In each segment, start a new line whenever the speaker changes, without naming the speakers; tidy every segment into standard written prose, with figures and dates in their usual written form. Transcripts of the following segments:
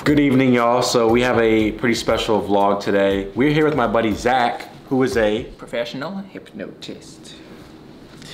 Good evening, y'all. So we have a pretty special vlog today. We're here with my buddy Zach, who is a
professional hypnotist.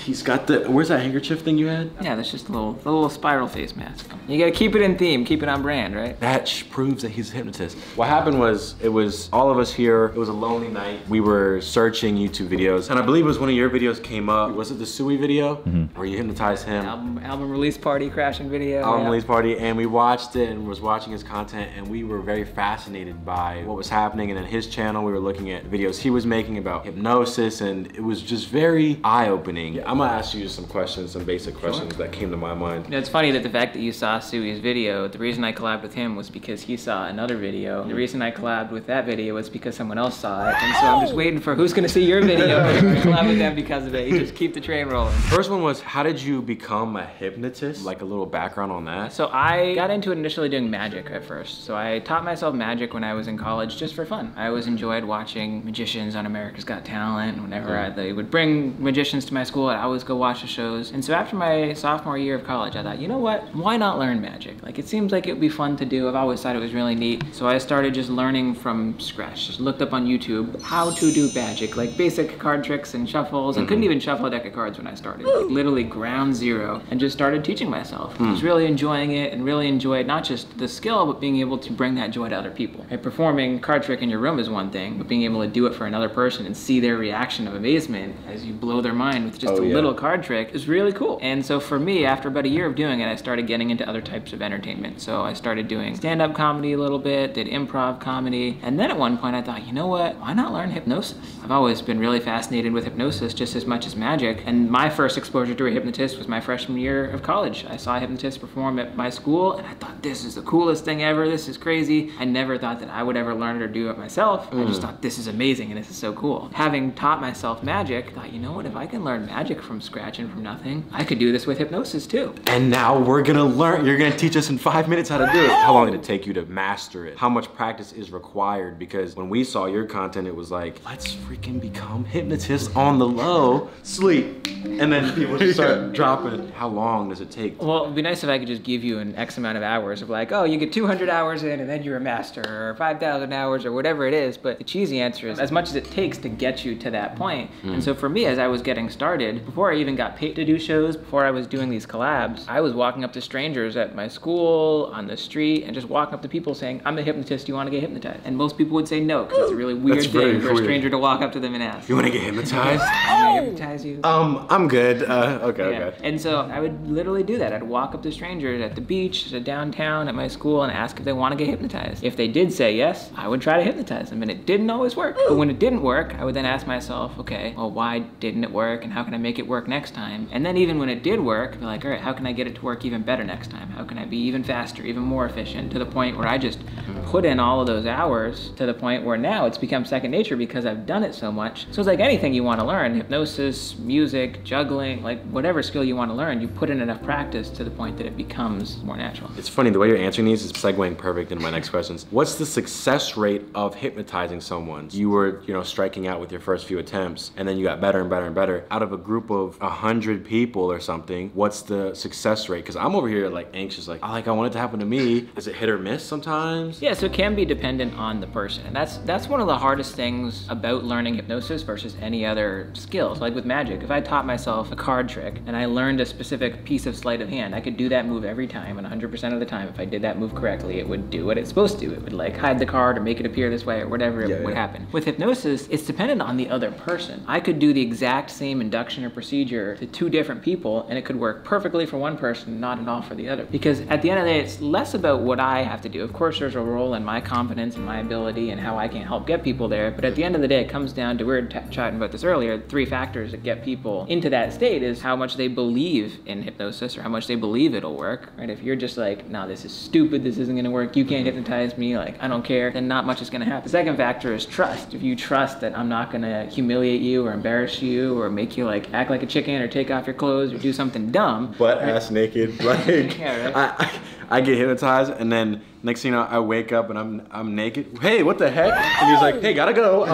He's got the, where's that handkerchief thing you had?
Yeah, that's just a little spiral face mask. You gotta keep it in theme, keep it on brand, right?
That proves that he's a hypnotist. What happened was, it was all of us here. It was a lonely night. We were searching YouTube videos, and I believe it was one of your videos came up. Was it the Suey video? Where you hypnotized him?
Album release party crashing video.
Album release party, and we watched it and was watching his content, and we were very fascinated by what was happening. And then his channel, we were looking at videos he was making about hypnosis, and it was just very eye-opening. I'm gonna ask you some questions, some basic questions that came to my mind.
You know, it's funny that the fact that you saw Suey's video, the reason I collabed with him was because he saw another video. The reason I collabed with that video was because someone else saw it. And so I'm just waiting for who's gonna see your video and collab with them because of it. You just keep the train rolling.
First one was, how did you become a hypnotist? Like a little background on that.
So I got into it initially doing magic at first. So I taught myself magic when I was in college just for fun. I always enjoyed watching magicians on America's Got Talent. Whenever they would bring magicians to my school, I'd always go watch the shows. And so after my sophomore year of college, I thought, you know what? Why not learn magic? Like, it seems like it would be fun to do. I've always thought it was really neat. So I started just learning from scratch. Just looked up on YouTube how to do magic, like basic card tricks and shuffles. I couldn't even shuffle a deck of cards when I started. Like, literally ground zero, and just started teaching myself. I was really enjoying it and really enjoyed not just the skill, but being able to bring that joy to other people. Right? Performing a card trick in your room is one thing, but being able to do it for another person and see their reaction of amazement as you blow their mind with just a little card trick is really cool. And so for me, after about a year of doing it, I started getting into other types of entertainment. So I started doing stand-up comedy a little bit, did improv comedy, and then at one point I thought, you know what, why not learn hypnosis? I've always been really fascinated with hypnosis just as much as magic, and my first exposure to a hypnotist was my freshman year of college. I saw a hypnotist perform at my school, and I thought, this is the coolest thing ever, this is crazy. I never thought that I would ever learn it or do it myself. I just thought, this is amazing and this is so cool. Having taught myself magic, I thought, you know what, if I can learn magic from scratch and from nothing, I could do this with hypnosis too.
And now we're gonna learn, you're gonna teach us in 5 minutes how to do it. How long did it take you to master it? How much practice is required? Because when we saw your content, it was like, let's freaking become hypnotists on the low. Sleep. And then people just start dropping. How long does it take?
Well, it'd be nice if I could just give you an X amount of hours of like, oh, you get 200 hours in and then you're a master, or 5,000 hours or whatever it is. But the cheesy answer is as much as it takes to get you to that point. And so for me, as I was getting started, before I even got paid to do shows, before I was doing these collabs, I was walking up to strangers at my school, on the street, and just walking up to people saying, I'm a hypnotist, do you want to get hypnotized? And most people would say no, because it's a really weird thing for a stranger to walk up to them and ask.
You want to get hypnotized?
I'm gonna hypnotize you.
I'm good. Okay.
And so I would literally do that. I'd walk up to strangers at the beach, at downtown, at my school, and ask if they want to get hypnotized. If they did say yes, I would try to hypnotize them, and it didn't always work. But when it didn't work, I would then ask myself, okay, well, why didn't it work, and how can I make it work next time? And then even when it did work, I'd be like, all right, how can I get it to work even better next time? How can I be even faster, even more efficient, to the point where I just put in all of those hours, to the point where now it's become second nature because I've done it so much. So it's like anything you want to learn, hypnosis, music, juggling, like whatever skill you want to learn, you put in enough practice to the point that it becomes more natural.
It's funny, the way you're answering these is segueing perfect into my next questions. What's the success rate of hypnotizing someone? You were, striking out with your first few attempts, and then you got better and better and better. Out of a group of 100 people or something, what's the success rate? Because I'm over here like anxious, like, I want it to happen to me. Is it hit or miss sometimes?
Yeah, so it can be dependent on the person. And that's one of the hardest things about learning hypnosis versus any other skills. Like with magic, if I taught myself a card trick and I learned a specific piece of sleight of hand, I could do that move every time, and 100% of the time, if I did that move correctly, it would do what it's supposed to. It would like hide the card or make it appear this way or whatever it would happen. With hypnosis, it's dependent on the other person. I could do the exact same induction or procedure to 2 different people, and it could work perfectly for one person, not at all for the other. Because at the end of the day, it's less about what I have to do. Of course, there's a role in my confidence and my ability and how I can help get people there, but at the end of the day, it comes down to, we were chatting about this earlier, 3 factors that get people into that state is how much they believe in hypnosis or how much they believe it'll work, right? If you're just like, no, this is stupid, this isn't gonna work, you can't hypnotize me, like, I don't care, then not much is gonna happen. The second factor is trust. If you trust that I'm not gonna humiliate you or embarrass you or make you like act like a chicken or take off your clothes or do something dumb.
Butt ass naked, like,
yeah, right?
I get hypnotized, and then Next thing you know, I wake up and I'm naked. Hey, what the heck? And he's like, hey, gotta go.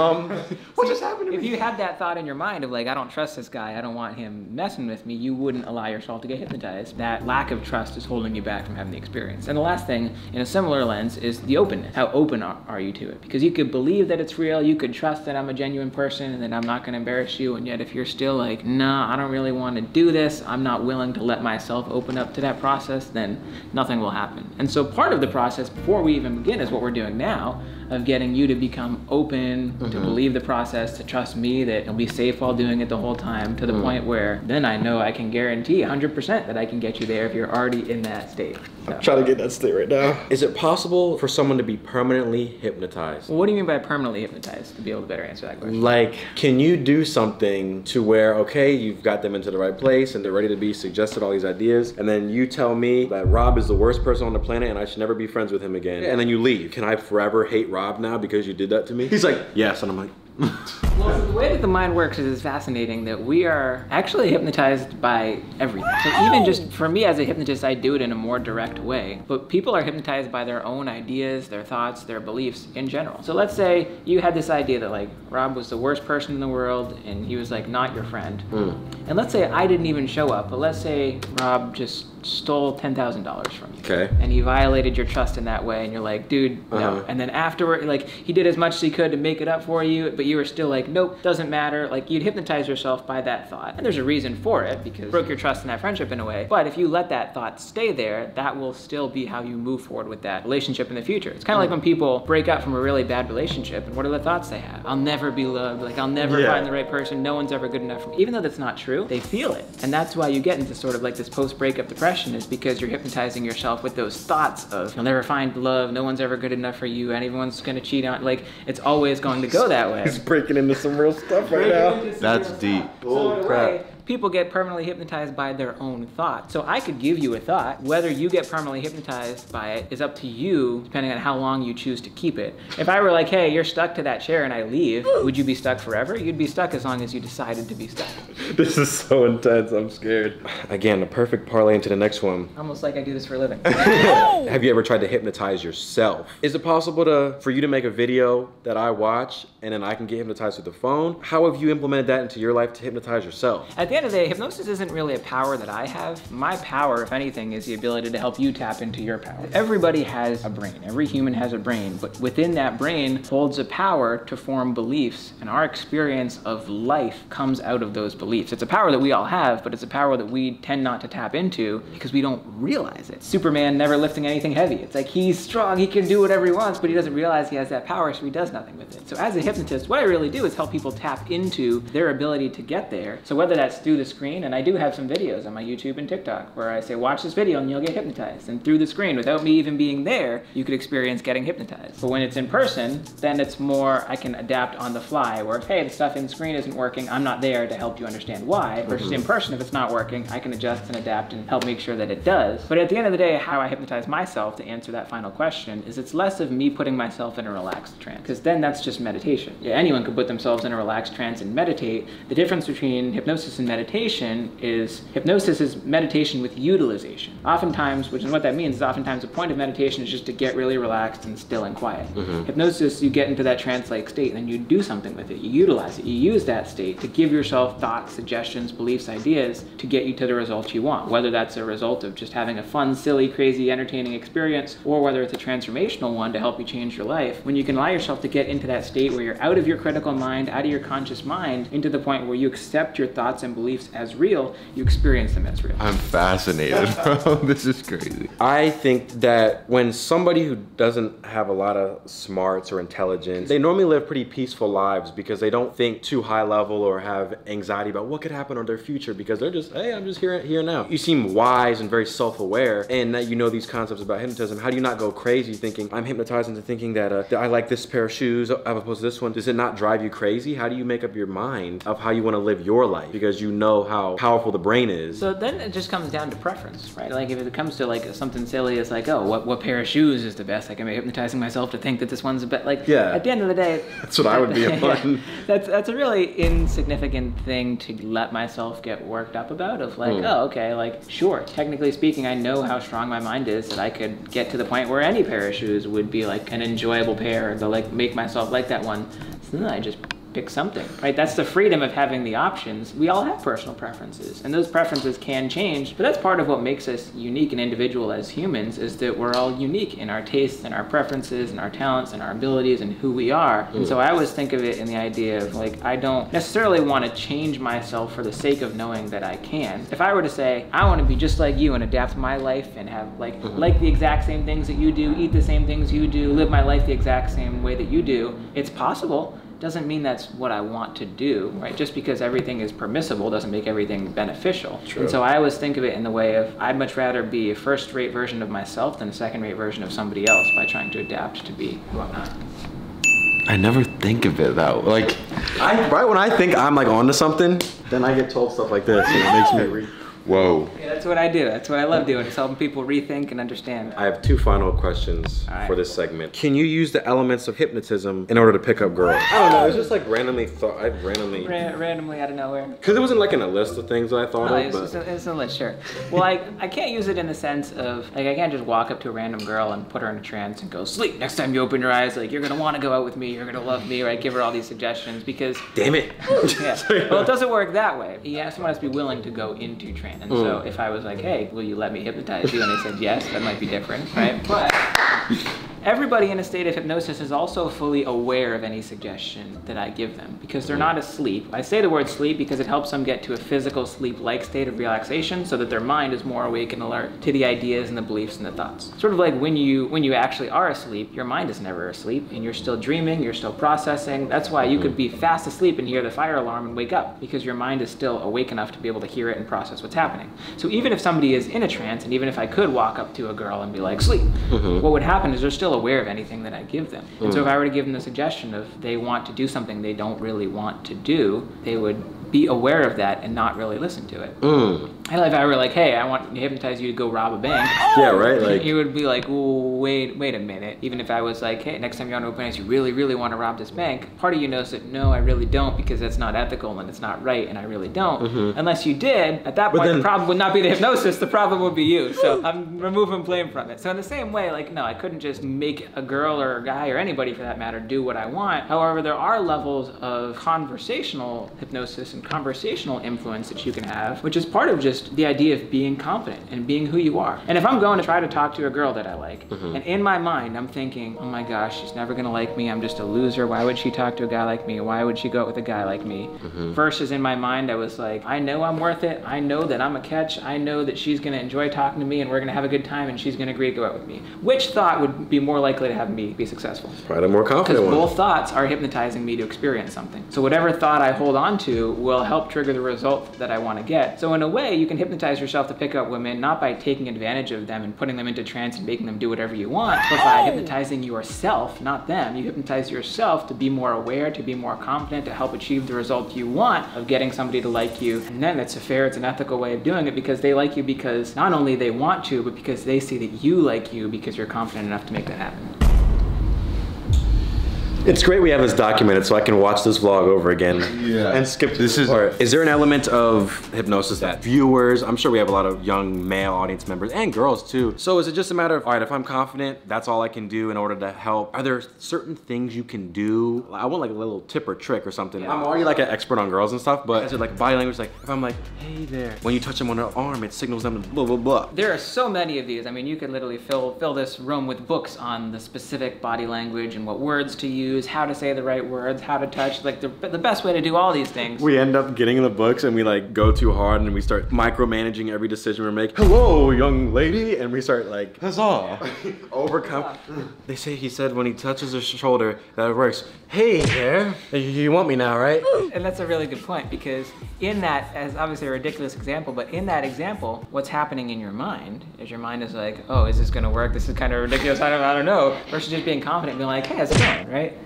What just happened to me?
If you had that thought in your mind of like, I don't trust this guy, I don't want him messing with me, you wouldn't allow yourself to get hypnotized. That lack of trust is holding you back from having the experience. And the last thing, in a similar lens, is the openness. How open are you to it? Because you could believe that it's real, you could trust that I'm a genuine person and that I'm not gonna embarrass you, and yet if you're still like, nah, I don't really want to do this, I'm not willing to let myself open up to that process, then nothing will happen. And so part of the process before we even begin is what we're doing now, of getting you to become open, to believe the process, to trust me that you'll be safe while doing it the whole time, to the point where then I know I can guarantee 100% that I can get you there if you're already in that state. So.
I'm trying to get that state right now. Is it possible for someone to be permanently hypnotized?
Well, what do you mean by permanently hypnotized, to be able to better answer that question?
Like, can you do something to where, okay, you've got them into the right place and they're ready to be suggested all these ideas, and then you tell me that Rob is the worst person on the planet and I should never be friends with him again, and then you leave. Can I forever hate Rob now because you did that to me? He's like, yes, and I'm like,
well, the way that the mind works is fascinating, that we are actually hypnotized by everything. So even just for me as a hypnotist, I do it in a more direct way, but people are hypnotized by their own ideas, their thoughts, their beliefs in general. So let's say you had this idea that like Rob was the worst person in the world and he was like not your friend. And let's say I didn't even show up, but let's say Rob just stole $10,000 from you.
Okay.
And he violated your trust in that way, and you're like, dude, no. And then afterward, like, he did as much as he could to make it up for you, but you were still like, nope, doesn't matter. Like, you'd hypnotize yourself by that thought. And there's a reason for it, because you broke your trust in that friendship in a way. But if you let that thought stay there, that will still be how you move forward with that relationship in the future. It's kind of like when people break up from a really bad relationship, and what are the thoughts they have? I'll never be loved. Like, I'll never find the right person. No one's ever good enough for me. Even though that's not true, they feel it. And that's why you get into sort of like this post-breakup depression, is because you're hypnotizing yourself with those thoughts of, you'll never find love, no one's ever good enough for you, anyone's gonna cheat on, like, it's always going to go that way.
He's breaking into some real stuff right now.
That's deep.
So in a way, people get permanently hypnotized by their own thought. So I could give you a thought. Whether you get permanently hypnotized by it is up to you, depending on how long you choose to keep it. If I were like, hey, you're stuck to that chair and I leave, would you be stuck forever? You'd be stuck as long as you decided to be stuck.
This is so intense, I'm scared. Again, the perfect parlay into the next one.
Almost like I do this for a living.
Have you ever tried to hypnotize yourself? Is it possible for you to make a video that I watch and then I can get hypnotized with the phone? How have you implemented that into your life to hypnotize yourself?
At the end of the day, hypnosis isn't really a power that I have. My power, if anything, is the ability to help you tap into your power. Everybody has a brain. Every human has a brain, but within that brain holds a power to form beliefs, and our experience of life comes out of those beliefs. It's a power that we all have, but it's a power that we tend not to tap into because we don't realize it. Superman never lifting anything heavy. It's like he's strong, he can do whatever he wants, but he doesn't realize he has that power, so he does nothing with it. So as a hypnotist, what I really do is help people tap into their ability to get there. So whether that's through the screen, and I do have some videos on my YouTube and TikTok where I say, watch this video and you'll get hypnotized. And through the screen, without me even being there, you could experience getting hypnotized. But when it's in person, then it's more, I can adapt on the fly, where if, hey, the stuff in screen isn't working, I'm not there to help you understand why. Versus in person, if it's not working, I can adjust and adapt and help make sure that it does. But at the end of the day, how I hypnotize myself, to answer that final question, is it's less of me putting myself in a relaxed trance, because then that's just meditation. Yeah, anyone could put themselves in a relaxed trance and meditate. The difference between hypnosis and meditation is hypnosis is meditation with utilization. Oftentimes, which is what that means, is oftentimes the point of meditation is just to get really relaxed and still and quiet. Hypnosis, you get into that trance-like state and then you do something with it. You utilize it. You use that state to give yourself thoughts, suggestions, beliefs, ideas to get you to the results you want. Whether that's a result of just having a fun, silly, crazy, entertaining experience, or whether it's a transformational one to help you change your life. When you can allow yourself to get into that state where you're out of your critical mind, out of your conscious mind, into the point where you accept your thoughts and beliefs as real, you experience them as real.
I'm fascinated, bro. This is crazy.
I think that when somebody who doesn't have a lot of smarts or intelligence, they normally live pretty peaceful lives because they don't think too high level or have anxiety about what could happen or their future, because they're just, hey, I'm just here now. You seem wise and very self-aware, and that you know these concepts about hypnotism. How do you not go crazy thinking, I'm hypnotized into thinking that I like this pair of shoes as opposed to this one? Does it not drive you crazy? How do you make up your mind of how you want to live your life? Because you know how powerful the brain is.
So then it just comes down to preference, right? Like if it comes to like something silly, it's like, oh, what pair of shoes is the best? Like, am I hypnotizing myself to think that this one's the best? Like,
Yeah.
at the end of the day,
That's what I would be on.
that's a really insignificant thing to let myself get worked up about. Of like, oh, okay, like sure, technically speaking, I know how strong my mind is that I could get to the point where any pair of shoes would be like an enjoyable pair to like make myself like that one. So then I just pick something, right? That's the freedom of having the options. We all have personal preferences, and those preferences can change, but that's part of what makes us unique and individual as humans, is that we're all unique in our tastes and our preferences and our talents and our abilities and who we are. And so I always think of it in the idea of like, I don't necessarily want to change myself for the sake of knowing that I can. If I were to say, I want to be just like you and adapt my life and have like the exact same things that you do, eat the same things you do, live my life the exact same way that you do, it's possible. Doesn't mean that's what I want to do, right? Just because everything is permissible doesn't make everything beneficial.
True.
And so I always think of it in the way of, I'd much rather be a first-rate version of myself than a second-rate version of somebody else by trying to adapt to be who I'm not.
I never think of it that way. Like, right when I think I'm like onto something, then I get told stuff like this, and it makes me read.
Whoa.
Yeah, that's what I do. That's what I love doing, is helping people rethink and understand.
I have two final questions for this segment. Can you use the elements of hypnotism in order to pick up girls? I don't know. It's just like randomly thought.
Randomly out of nowhere.
Because it wasn't like in a list of things that I thought of. But
It's a list, sure. Well, I can't use it in the sense of, like, I can't just walk up to a random girl and put her in a trance and go, sleep. Next time you open your eyes, like, you're going to want to go out with me. You're going to love me, right? Give her all these suggestions because...
Damn it.
Yeah. Well, it doesn't work that way. Someone has to be willing to go into trance. And so if I was like, hey, will you let me hypnotize you? And they said yes, that might be different, right? But everybody in a state of hypnosis is also fully aware of any suggestion that I give them because they're not asleep. I say the word sleep because it helps them get to a physical sleep-like state of relaxation so that their mind is more awake and alert to the ideas and the beliefs and the thoughts. Sort of like when you actually are asleep, your mind is never asleep and you're still dreaming, you're still processing. That's why you could be fast asleep and hear the fire alarm and wake up because your mind is still awake enough to be able to hear it and process what's happening. So even if somebody is in a trance, and even if I could walk up to a girl and be like, sleep, what would happen is they're still aware of anything that I give them. And so if I were to give them the suggestion of they want to do something they don't really want to do, they would be aware of that and not really listen to it. And if I were like, hey, I want to hypnotize you to go rob a bank.
Yeah, right? Like,
you would be like, wait a minute. Even if I was like, hey, next time you're on open house, you really, really want to rob this bank. Part of you knows that, no, I really don't because that's not ethical and it's not right and I really don't. Unless you did, at that point, the problem would not be the hypnosis, the problem would be you. So I'm removing blame from it. So in the same way, like, no, I couldn't just make a girl or a guy or anybody for that matter do what I want. However, there are levels of conversational hypnosis and conversational influence that you can have, which is part of just the idea of being confident and being who you are. And if I'm going to try to talk to a girl that I like, and in my mind I'm thinking, oh my gosh, she's never gonna like me, I'm just a loser, why would she talk to a guy like me, why would she go out with a guy like me? Versus in my mind I was like, I know I'm worth it, I know that I'm a catch, I know that she's gonna enjoy talking to me and we're gonna have a good time and she's gonna agree to go out with me. Which thought would be more likely to have me be successful?
probably the more confident one.
Because both thoughts are hypnotizing me to experience something. So whatever thought I hold on to will help trigger the result that I want to get. So in a way, you can hypnotize yourself to pick up women, not by taking advantage of them and putting them into trance and making them do whatever you want, but by hypnotizing yourself, not them. You hypnotize yourself to be more aware, to be more confident, to help achieve the result you want of getting somebody to like you. And then it's a fair, it's an ethical way of doing it because they like you because not only they want to, but because they see that you like you because you're confident enough to make that happen.
It's great we have this documented so I can watch this vlog over again and skip this part. Is there an element of hypnosis that viewers, I'm sure we have a lot of young male audience members and girls too. So is it just a matter of, all right, if I'm confident, that's all I can do in order to help? Are there certain things you can do? I want like a little tip or trick or something. I'm already like an expert on girls and stuff, but is it like body language? Like if I'm like, hey there, when you touch them on their arm, it signals them to blah, blah, blah.
There are so many of these. I mean, you could literally fill this room with books on the specific body language and what words to use, how to say the right words, how to touch, like the best way to do all these things.
We end up getting in the books and we like go too hard and we start micromanaging every decision we make. Hello, young lady, and we start like, huzzah, overcome. They say he said when he touches her shoulder that it works. Hey there, you want me now, right?
And that's a really good point because in that, as obviously a ridiculous example, but in that example, what's happening in your mind is your mind is like, oh, is this gonna work? This is kind of ridiculous, I don't know. Versus just being confident and being like, hey, how's it going, right?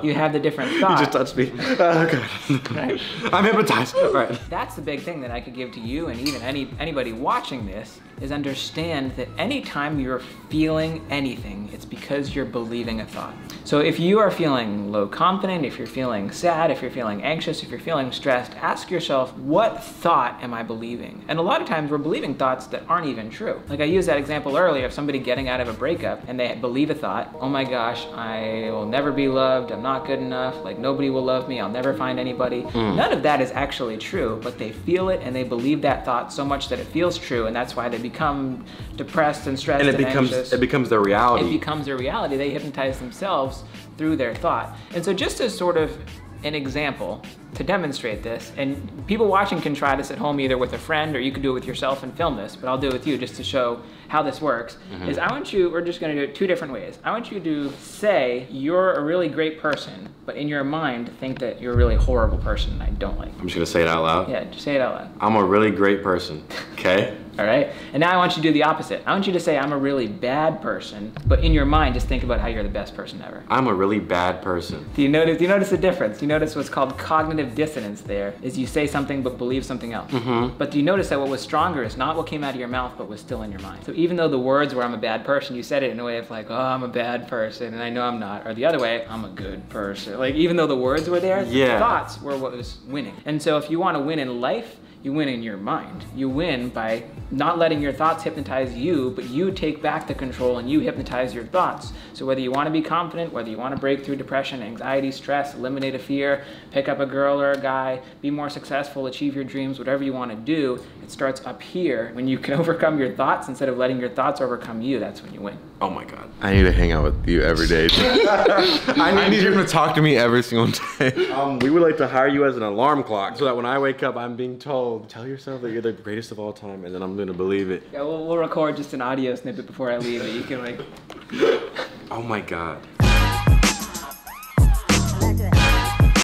you have the different thoughts.
You just touched me. Oh, God.
Right.
I'm hypnotized. All right.
That's the big thing that I could give to you and even anybody watching this, is understand that anytime you're feeling anything, it's because you're believing a thought. So if you are feeling low confident, if you're feeling sad, if you're feeling anxious, if you're feeling stressed, ask yourself, what thought am I believing? And a lot of times we're believing thoughts that aren't even true. Like I used that example earlier of somebody getting out of a breakup and they believe a thought, oh my gosh, I will never be loved, I'm not good enough, like nobody will love me, I'll never find anybody. None of that is actually true, but they feel it and they believe that thought so much that it feels true, and that's why they become depressed and stressed and anxious.
It becomes their reality.
It becomes their reality. They hypnotize themselves through their thought. And so just as sort of an example to demonstrate this, and people watching can try this at home either with a friend or you can do it with yourself and film this, but I'll do it with you just to show how this works, is I want you, we're just gonna do it two different ways. I want you to say you're a really great person, but in your mind think that you're a really horrible person and I don't like.
I'm just gonna say it out loud.
Yeah, just say it out loud.
I'm a really great person, okay?
All right, and now I want you to do the opposite. I want you to say I'm a really bad person, but in your mind just think about how you're the best person ever.
I'm a really bad person.
Do you notice the difference? Do you notice what's called cognitive dissonance there? Is you say something but believe something else. But do you notice that what was stronger is not what came out of your mouth but was still in your mind? So even though the words were I'm a bad person, you said it in a way of like, oh, I'm a bad person and I know I'm not. Or the other way, I'm a good person. Like even though the words were there, the thoughts were what was winning. And so if you want to win in life, you win in your mind. You win by not letting your thoughts hypnotize you, but you take back the control and you hypnotize your thoughts. So whether you want to be confident, whether you want to break through depression, anxiety, stress, eliminate a fear, pick up a girl or a guy, be more successful, achieve your dreams, whatever you want to do, it starts up here. When you can overcome your thoughts instead of letting your thoughts overcome you, that's when you win.
Oh my God.
I need to hang out with you every day. I need you to talk to me every single day.
We would like to hire you as an alarm clock so that when I wake up, I'm being told, tell yourself that you're the greatest of all time, and then I'm gonna believe it.
Yeah, we'll record just an audio snippet before I leave that you can like...
Oh my God.